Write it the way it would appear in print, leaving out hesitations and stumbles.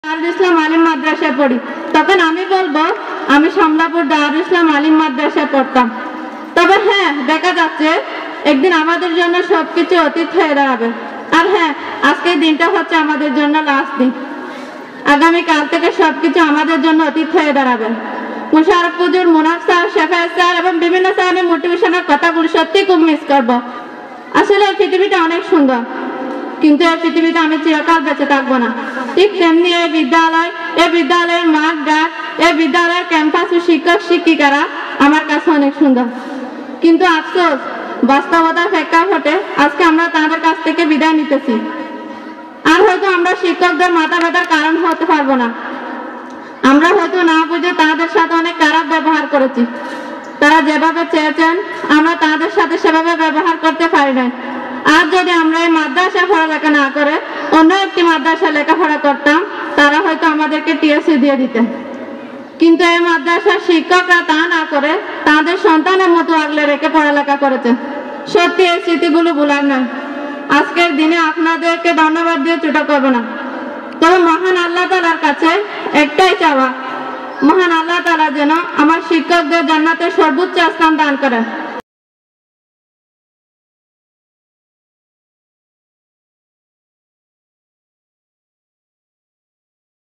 দারুল ইসলাম আলিম মাদ্রাসায় পড়ি, তখন আমি বলবো আমি শামলাপুর দারুল ইসলাম আলিম মাদ্রাসায় পড়তাম। তবে হ্যাঁ, দেখা যাচ্ছে একদিন আমাদের জন্য সবকিছু অতীত হয়ে দাঁড়াবে। আর হ্যাঁ, আজকের দিনটা হচ্ছে আমাদের জন্য লাস্ট দিন। আগামীকাল থেকে সবকিছু আমাদের জন্য অতীত হয়ে দাঁড়াবে। মুশারফ হুজুর, মুনাফ স্যার, শেফায়েত স্যার এবং বিভিন্ন স্যারের মোটিভেশনাল কথাগুলো সত্যি খুব মিস করবো। আসলে এই পৃথিবীটা অনেক সুন্দর, কিন্তু এই পৃথিবীতে আমি চিরকাল বেঁচে থাকবো না। ঠিক তেমনি এই বিদ্যালয়ের মাঠ ঘাট, এই বিদ্যালয়ের ক্যাম্পাস ও শিক্ষক শিক্ষিকারা আমার কাছে অনেক সুন্দর। কিন্তু আফসোস, বাস্তবতার প্রেক্ষাপটে আজকে আমরা তাদের কাছ থেকে বিদায় নিতেছি। আর হয়তো আমরা শিক্ষকদের মাথা ব্যথার কারণ হতে পারবো না। আমরা হয়তো না বুঝে তাদের সাথে অনেক খারাপ ব্যবহার করেছি। তারা যেভাবে চেয়েছেন আমরা তাদের সাথে সেভাবে ব্যবহার করতে পারি না। আর যদি আমরা এই মাদ্রাসা পড়ালেখা না করে অন্য একটি মাদ্রাসা লেখাপড়া করতাম, তারা হয়তো আমাদেরকে টিএসসি দিয়ে দিতেন। কিন্তু এই মাদ্রাসার শিক্ষকরা তা না করে তাদের সন্তানের মতো আগলে রেখে পড়ালেখা করেছেন। সত্যি এই স্মৃতিগুলো ভোলার নয়। আজকের দিনে আপনাদেরকে ধন্যবাদ দিয়ে ছোট করবো না, তবে মহান আল্লাহ তাআলার কাছে একটাই চাওয়া, মহান আল্লাহ তাআলা যেন আমার শিক্ষকদের জান্নাতের সর্বোচ্চ স্থান দান করেন।